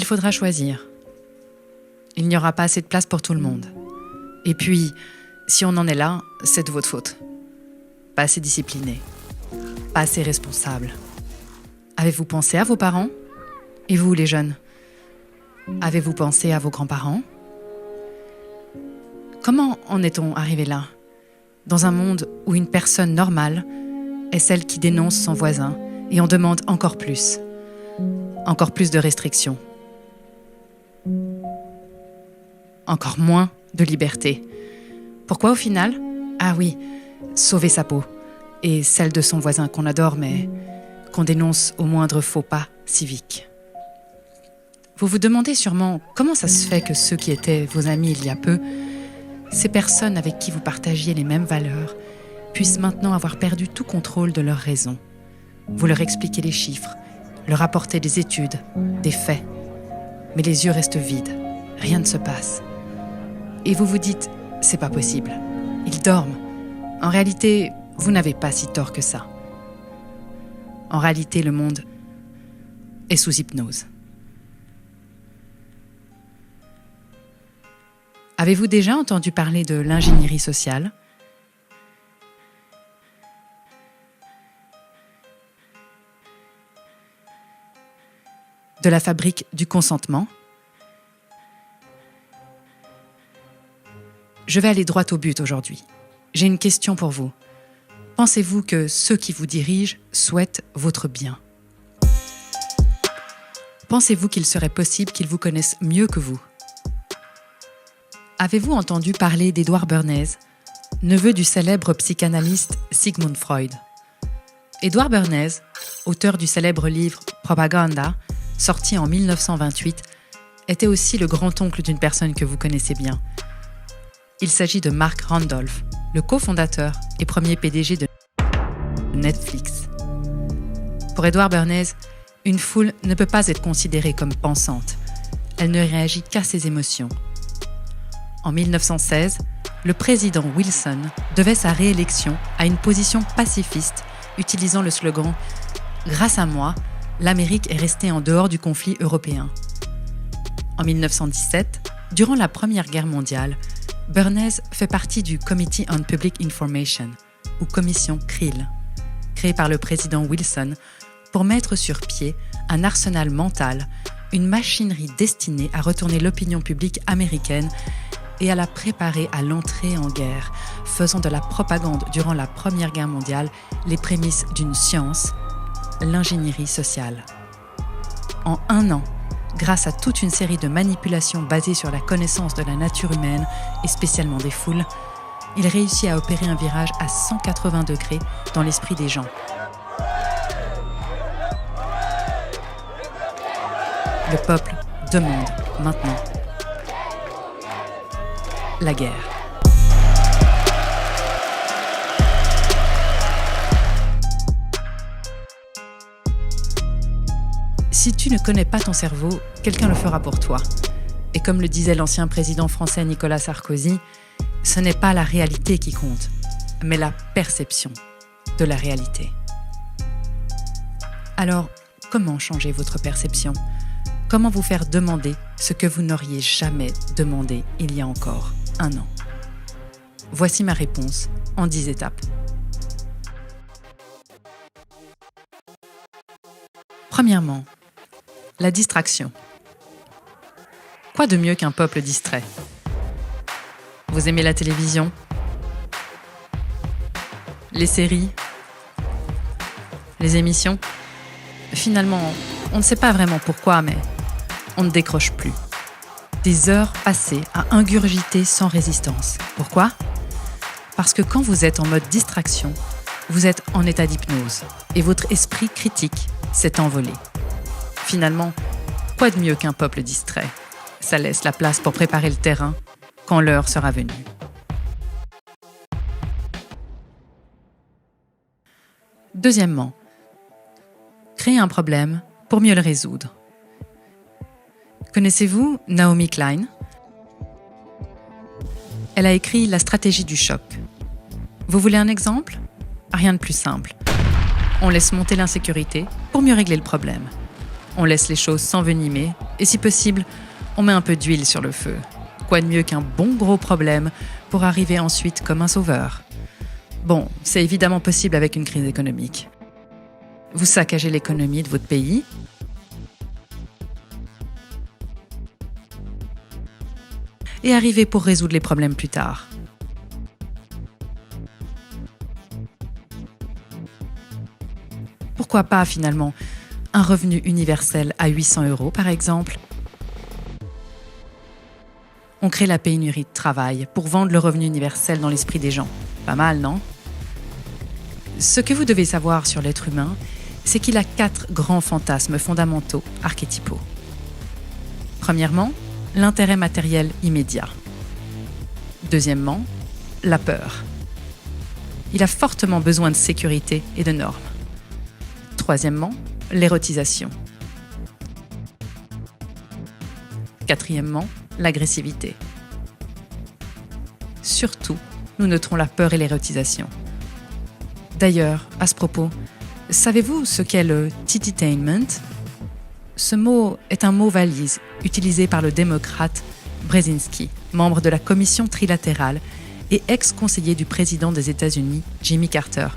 Il faudra choisir. Il n'y aura pas assez de place pour tout le monde. Et puis, si on en est là, c'est de votre faute. Pas assez discipliné. Pas assez responsable. Avez-vous pensé à vos parents ? Et vous, les jeunes ? Avez-vous pensé à vos grands-parents ? Comment en est-on arrivé là ? Dans un monde où une personne normale est celle qui dénonce son voisin et en demande encore plus. Encore plus de restrictions. Encore moins de liberté. Pourquoi au final ? Ah oui, sauver sa peau. Et celle de son voisin qu'on adore mais qu'on dénonce au moindre faux pas civique. Vous vous demandez sûrement comment ça se fait que ceux qui étaient vos amis il y a peu, ces personnes avec qui vous partagiez les mêmes valeurs, puissent maintenant avoir perdu tout contrôle de leurs raisons. Vous leur expliquez les chiffres, leur apportez des études, des faits. Mais les yeux restent vides, rien ne se passe. Et vous vous dites, c'est pas possible, ils dorment. En réalité, vous n'avez pas si tort que ça. En réalité, le monde est sous hypnose. Avez-vous déjà entendu parler de l'ingénierie sociale ? De la fabrique du consentement ? Je vais aller droit au but aujourd'hui. J'ai une question pour vous. Pensez-vous que ceux qui vous dirigent souhaitent votre bien ? Pensez-vous qu'il serait possible qu'ils vous connaissent mieux que vous ? Avez-vous entendu parler d'Edouard Bernays, neveu du célèbre psychanalyste Sigmund Freud ? Edouard Bernays, auteur du célèbre livre « Propaganda », sorti en 1928, était aussi le grand-oncle d'une personne que vous connaissez bien. Il s'agit de Mark Randolph, le cofondateur et premier PDG de Netflix. Pour Edouard Bernays, une foule ne peut pas être considérée comme pensante. Elle ne réagit qu'à ses émotions. En 1916, le président Wilson devait sa réélection à une position pacifiste, utilisant le slogan « Grâce à moi, l'Amérique est restée en dehors du conflit européen ». En 1917, durant la Première Guerre mondiale, Bernays fait partie du Committee on Public Information, ou commission CRIL, créée par le président Wilson pour mettre sur pied un arsenal mental, une machinerie destinée à retourner l'opinion publique américaine et à la préparer à l'entrée en guerre, faisant de la propagande durant la Première Guerre mondiale les prémices d'une science, l'ingénierie sociale. En un an, grâce à toute une série de manipulations basées sur la connaissance de la nature humaine et spécialement des foules, il réussit à opérer un virage à 180 degrés dans l'esprit des gens. Le peuple demande maintenant la guerre. Si tu ne connais pas ton cerveau, quelqu'un le fera pour toi. Et comme le disait l'ancien président français Nicolas Sarkozy, ce n'est pas la réalité qui compte, mais la perception de la réalité. Alors, comment changer votre perception ? Comment vous faire demander ce que vous n'auriez jamais demandé il y a encore un an ? Voici ma réponse en 10 étapes. Premièrement, la distraction. Quoi de mieux qu'un peuple distrait ? Vous aimez la télévision ? Les séries ? Les émissions ? Finalement, on ne sait pas vraiment pourquoi, mais on ne décroche plus. Des heures passées à ingurgiter sans résistance. Pourquoi ? Parce que quand vous êtes en mode distraction, vous êtes en état d'hypnose et votre esprit critique s'est envolé. Finalement, quoi de mieux qu'un peuple distrait ? Ça laisse la place pour préparer le terrain quand l'heure sera venue. Deuxièmement, créer un problème pour mieux le résoudre. Connaissez-vous Naomi Klein ? Elle a écrit La stratégie du choc. Vous voulez un exemple ? Rien de plus simple. On laisse monter l'insécurité pour mieux régler le problème. On laisse les choses s'envenimer Et si possible, on met un peu d'huile sur le feu. Quoi de mieux qu'un bon gros problème pour arriver ensuite comme un sauveur? Bon, c'est évidemment possible avec une crise économique. Vous saccagez l'économie de votre pays, et arrivez pour résoudre les problèmes plus tard. Pourquoi pas finalement un revenu universel à 800 € par exemple? On crée la pénurie de travail pour vendre le revenu universel dans l'esprit des gens. Pas mal, non? Ce que vous devez savoir sur l'être humain, c'est qu'il a 4 grands fantasmes fondamentaux archétypaux. Premièrement, l'intérêt matériel immédiat. Deuxièmement, la peur. Il a fortement besoin de sécurité et de normes. Troisièmement, l'érotisation. Quatrièmement, l'agressivité. Surtout, nous noterons la peur et l'érotisation. D'ailleurs, à ce propos, savez-vous ce qu'est le tititainment? Ce mot est un mot valise utilisé par le démocrate Brzezinski, membre de la commission trilatérale et ex-conseiller du président des États-Unis, Jimmy Carter,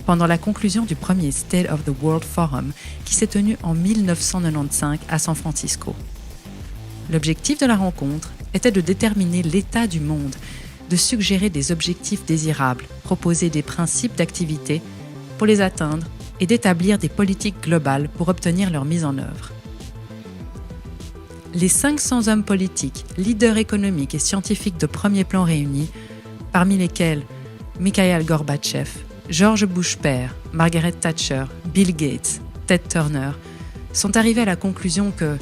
pendant la conclusion du premier State of the World Forum qui s'est tenu en 1995 à San Francisco. L'objectif de la rencontre était de déterminer l'état du monde, de suggérer des objectifs désirables, proposer des principes d'activité pour les atteindre et d'établir des politiques globales pour obtenir leur mise en œuvre. Les 500 hommes politiques, leaders économiques et scientifiques de premier plan réunis, parmi lesquels Mikhail Gorbatchev, George Bush père, Margaret Thatcher, Bill Gates, Ted Turner, sont arrivés à la conclusion que,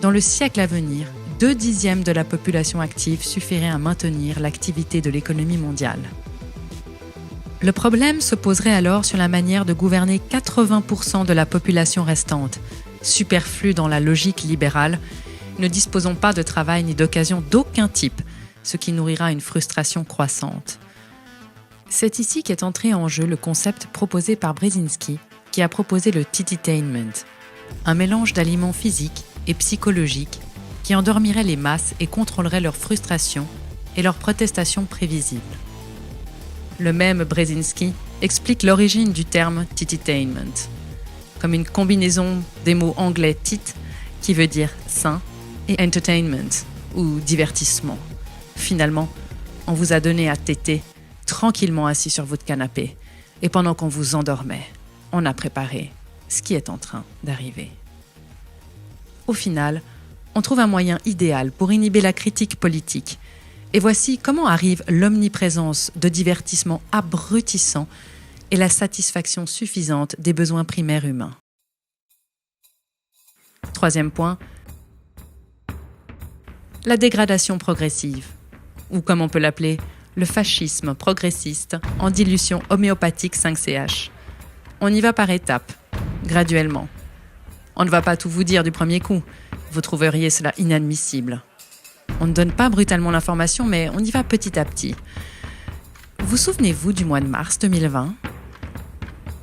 dans le siècle à venir, 2/10 de la population active suffirait à maintenir l'activité de l'économie mondiale. Le problème se poserait alors sur la manière de gouverner 80% de la population restante, superflue dans la logique libérale, ne disposant pas de travail ni d'occasion d'aucun type, ce qui nourrira une frustration croissante. C'est ici qu'est entré en jeu le concept proposé par Brzezinski, qui a proposé le tititainment, un mélange d'aliments physiques et psychologiques qui endormirait les masses et contrôlerait leur frustration et leurs protestations prévisibles. Le même Brzezinski explique l'origine du terme tititainment, comme une combinaison des mots anglais tit, qui veut dire sain, et entertainment, ou divertissement. Finalement, on vous a donné à téter, tranquillement assis sur votre canapé, et pendant qu'on vous endormait, on a préparé ce qui est en train d'arriver. Au final, on trouve un moyen idéal pour inhiber la critique politique. Et voici comment arrive l'omniprésence de divertissements abrutissants et la satisfaction suffisante des besoins primaires humains. Troisième point, la dégradation progressive, ou comme on peut l'appeler, le fascisme progressiste en dilution homéopathique 5CH. On y va par étapes, graduellement. On ne va pas tout vous dire du premier coup, vous trouveriez cela inadmissible. On ne donne pas brutalement l'information, mais on y va petit à petit. Vous souvenez-vous du mois de mars 2020 ?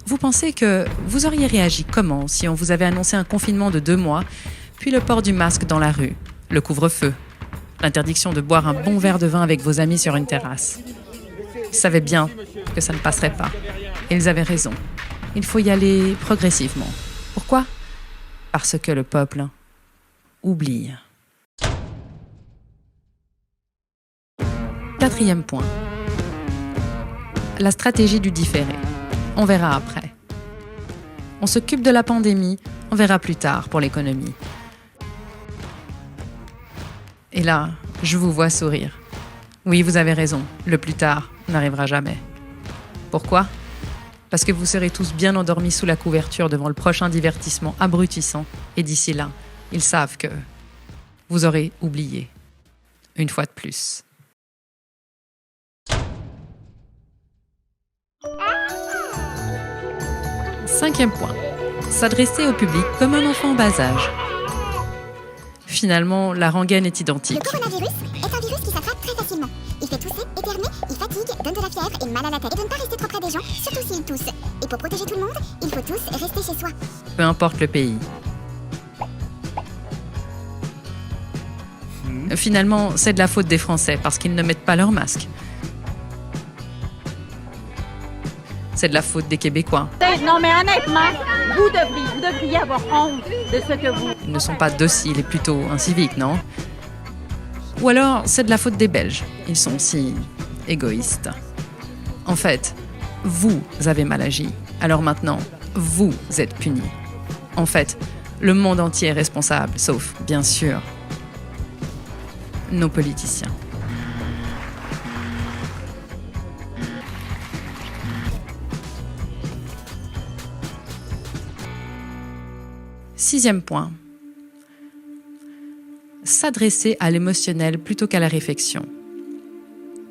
Vous pensez que vous auriez réagi comment si on vous avait annoncé un confinement de 2 mois, puis le port du masque dans la rue, le couvre-feu, l'interdiction de boire un bon verre de vin avec vos amis sur une terrasse? Ils savaient bien que ça ne passerait pas. Et ils avaient raison. Il faut y aller progressivement. Pourquoi ? Parce que le peuple oublie. Quatrième point. La stratégie du différé. On verra après. On s'occupe de la pandémie, on verra plus tard pour l'économie. Et là, je vous vois sourire. Oui, vous avez raison, le plus tard n'arrivera jamais. Pourquoi ? Parce que vous serez tous bien endormis sous la couverture devant le prochain divertissement abrutissant, et d'ici là, ils savent que vous aurez oublié. Une fois de plus. Cinquième point. S'adresser au public comme un enfant en bas âge. Finalement, la rengaine est identique. Le coronavirus est un virus qui s'attrape très facilement. Il fait tousser, éternuer, il fatigue, donne de la fièvre et mal à la tête. Et de ne pas rester trop près des gens, surtout s'ils toussent. Et pour protéger tout le monde, il faut tous rester chez soi. Peu importe le pays. Finalement, c'est de la faute des Français parce qu'ils ne mettent pas leur masque. C'est de la faute des Québécois. Non mais honnêtement, vous devriez avoir honte de ce que vous... Ils ne sont pas dociles et plutôt inciviques, non? Ou alors, c'est de la faute des Belges. Ils sont si égoïstes. En fait, vous avez mal agi. Alors maintenant, vous êtes punis. En fait, le monde entier est responsable, sauf, bien sûr, nos politiciens. Sixième point. S'adresser à l'émotionnel plutôt qu'à la réflexion.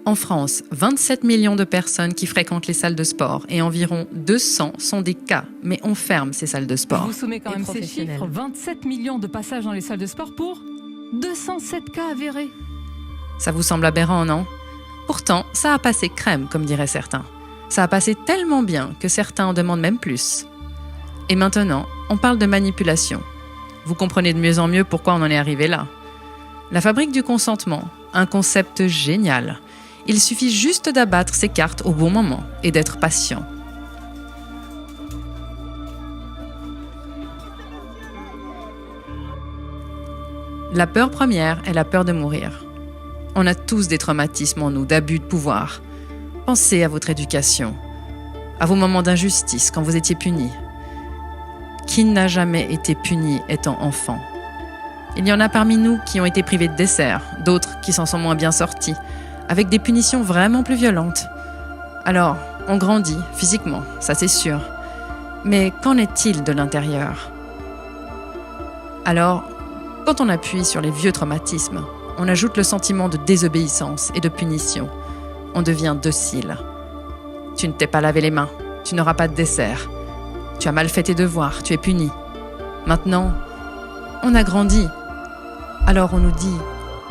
En France, 27 millions de personnes qui fréquentent les salles de sport et environ 200 sont des cas, mais on ferme ces salles de sport. Je vous soumets quand même ces chiffres. 27 millions de passages dans les salles de sport pour 207 cas avérés. Ça vous semble aberrant, non? Pourtant, ça a passé crème, comme diraient certains. Ça a passé tellement bien que certains en demandent même plus. Et maintenant, on parle de manipulation. Vous comprenez de mieux en mieux pourquoi on en est arrivé là. La fabrique du consentement, un concept génial. Il suffit juste d'abattre ses cartes au bon moment et d'être patient. La peur première est la peur de mourir. On a tous des traumatismes en nous, d'abus de pouvoir. Pensez à votre éducation, à vos moments d'injustice quand vous étiez punis. Qui n'a jamais été puni étant enfant? Il y en a parmi nous qui ont été privés de dessert, d'autres qui s'en sont moins bien sortis, avec des punitions vraiment plus violentes. Alors, on grandit physiquement, ça c'est sûr. Mais qu'en est-il de l'intérieur? Alors, quand on appuie sur les vieux traumatismes, on ajoute le sentiment de désobéissance et de punition. On devient docile. Tu ne t'es pas lavé les mains, tu n'auras pas de dessert. Tu as mal fait tes devoirs, tu es puni. Maintenant, on a grandi. Alors on nous dit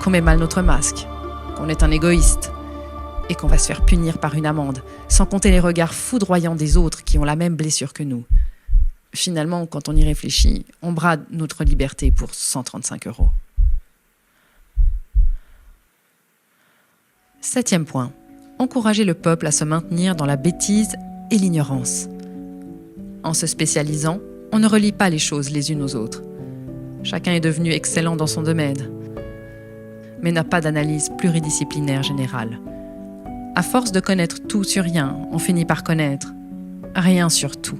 qu'on met mal notre masque, qu'on est un égoïste et qu'on va se faire punir par une amende, sans compter les regards foudroyants des autres qui ont la même blessure que nous. Finalement, quand on y réfléchit, on brade notre liberté pour 135 €. Septième point. Encourager le peuple à se maintenir dans la bêtise et l'ignorance. En se spécialisant, on ne relie pas les choses les unes aux autres. Chacun est devenu excellent dans son domaine, mais n'a pas d'analyse pluridisciplinaire générale. À force de connaître tout sur rien, on finit par connaître rien sur tout.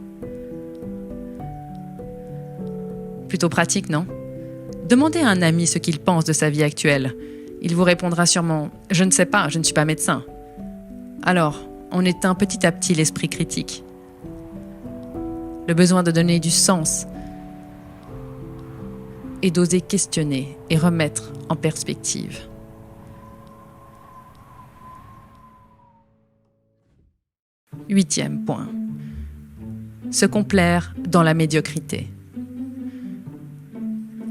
Plutôt pratique, non? Demandez à un ami ce qu'il pense de sa vie actuelle. Il vous répondra sûrement « Je ne sais pas, je ne suis pas médecin ». Alors, on éteint petit à petit l'esprit critique. Le besoin de donner du sens et d'oser questionner et remettre en perspective. Huitième point. Se complaire dans la médiocrité.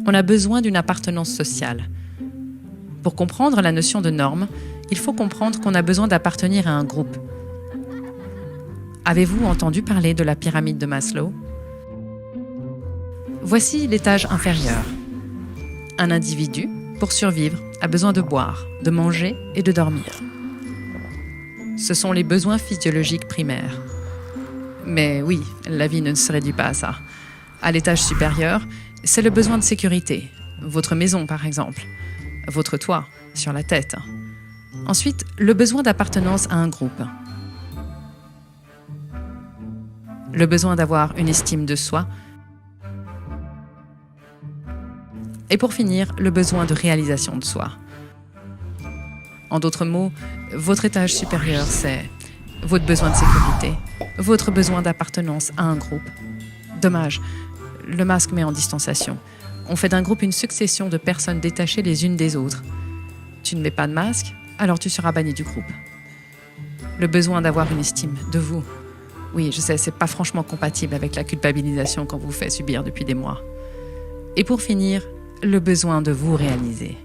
On a besoin d'une appartenance sociale. Pour comprendre la notion de norme, il faut comprendre qu'on a besoin d'appartenir à un groupe. Avez-vous entendu parler de la pyramide de Maslow? Voici l'étage inférieur. Un individu, pour survivre, a besoin de boire, de manger et de dormir. Ce sont les besoins physiologiques primaires. Mais oui, la vie ne se réduit pas à ça. À l'étage supérieur, c'est le besoin de sécurité. Votre maison, par exemple. Votre toit, sur la tête. Ensuite, le besoin d'appartenance à un groupe. Le besoin d'avoir une estime de soi. Et pour finir, le besoin de réalisation de soi. En d'autres mots, votre étage supérieur, c'est votre besoin de sécurité, votre besoin d'appartenance à un groupe. Dommage, le masque met en distanciation. On fait d'un groupe une succession de personnes détachées les unes des autres. Tu ne mets pas de masque, alors tu seras banni du groupe. Le besoin d'avoir une estime de vous. Oui, je sais, c'est pas franchement compatible avec la culpabilisation qu'on vous fait subir depuis des mois. Et pour finir, le besoin de vous réaliser.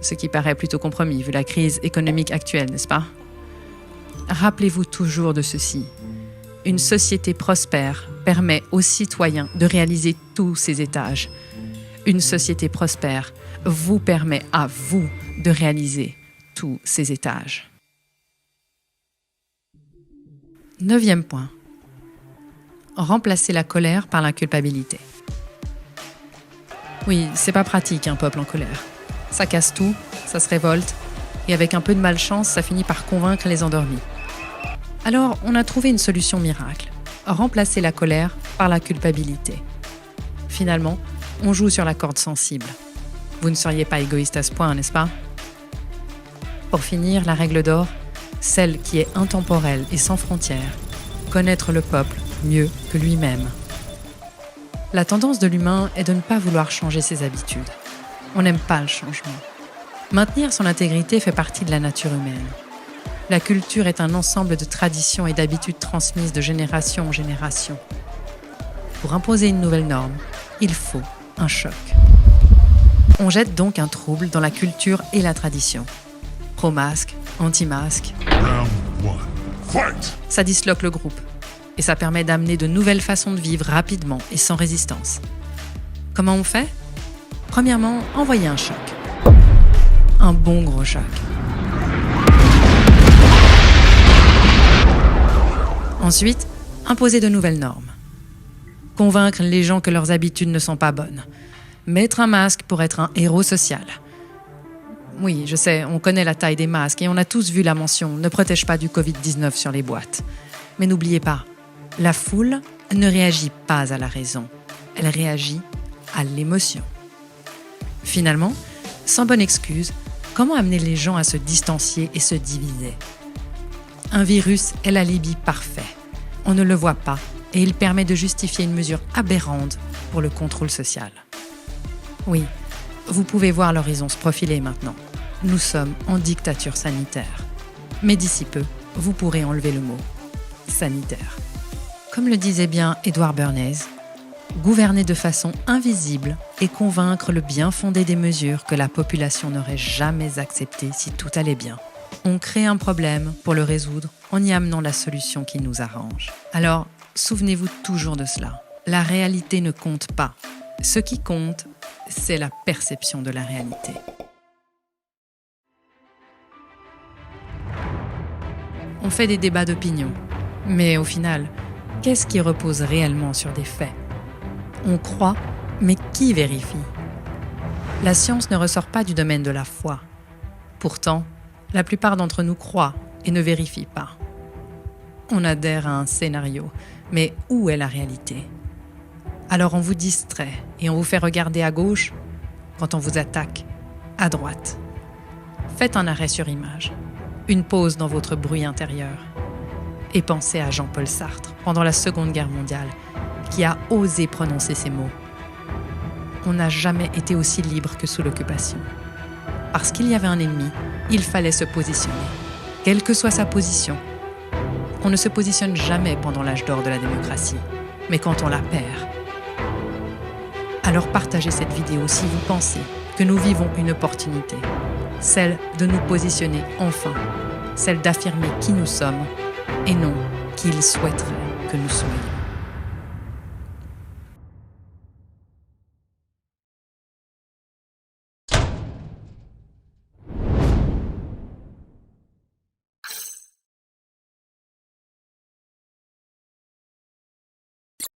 Ce qui paraît plutôt compromis vu la crise économique actuelle, n'est-ce pas? Rappelez-vous toujours de ceci. Une société prospère permet aux citoyens de réaliser tous ces étages. Une société prospère vous permet à vous de réaliser tous ces étages. 9e point. Remplacer la colère par la culpabilité. Oui, c'est pas pratique un peuple en colère. Ça casse tout, ça se révolte, et avec un peu de malchance, ça finit par convaincre les endormis. Alors, on a trouvé une solution miracle. Remplacer la colère par la culpabilité. Finalement, on joue sur la corde sensible. Vous ne seriez pas égoïste à ce point, n'est-ce pas? Pour finir, la règle d'or, celle qui est intemporelle et sans frontières, connaître le peuple mieux que lui-même. La tendance de l'humain est de ne pas vouloir changer ses habitudes. On n'aime pas le changement. Maintenir son intégrité fait partie de la nature humaine. La culture est un ensemble de traditions et d'habitudes transmises de génération en génération. Pour imposer une nouvelle norme, il faut un choc. On jette donc un trouble dans la culture et la tradition. Pro-masque, anti-masque. Ça disloque le groupe et ça permet d'amener de nouvelles façons de vivre rapidement et sans résistance. Comment on fait? Premièrement, envoyer un choc. Un bon gros choc. Ensuite, imposer de nouvelles normes. Convaincre les gens que leurs habitudes ne sont pas bonnes. Mettre un masque pour être un héros social. Oui, je sais, on connaît la taille des masques et on a tous vu la mention « Ne protège pas du Covid-19 » sur les boîtes. Mais n'oubliez pas, la foule ne réagit pas à la raison. Elle réagit à l'émotion. Finalement, sans bonne excuse, comment amener les gens à se distancier et se diviser? Un virus est l'alibi parfait. On ne le voit pas et il permet de justifier une mesure aberrante pour le contrôle social. Oui, vous pouvez voir l'horizon se profiler maintenant. Nous sommes en dictature sanitaire. Mais d'ici peu, vous pourrez enlever le mot « sanitaire ». Comme le disait bien Edward Bernays, gouverner de façon invisible et convaincre le bien fondé des mesures que la population n'aurait jamais acceptées si tout allait bien. On crée un problème pour le résoudre en y amenant la solution qui nous arrange. Alors, souvenez-vous toujours de cela. La réalité ne compte pas. Ce qui compte, c'est la perception de la réalité. On fait des débats d'opinion, mais au final, qu'est-ce qui repose réellement sur des faits? On croit, mais qui vérifie? La science ne ressort pas du domaine de la foi. Pourtant, la plupart d'entre nous croient et ne vérifient pas. On adhère à un scénario, mais où est la réalité? Alors on vous distrait et on vous fait regarder à gauche quand on vous attaque à droite. Faites un arrêt sur image, une pause dans votre bruit intérieur et pensez à Jean-Paul Sartre pendant la Seconde Guerre mondiale qui a osé prononcer ces mots. On n'a jamais été aussi libre que sous l'occupation. Parce qu'il y avait un ennemi, il fallait se positionner, quelle que soit sa position. On ne se positionne jamais pendant l'âge d'or de la démocratie, mais quand on la perd. Alors partagez cette vidéo si vous pensez que nous vivons une opportunité, celle de nous positionner enfin, celle d'affirmer qui nous sommes et non qui il souhaiterait que nous soyons.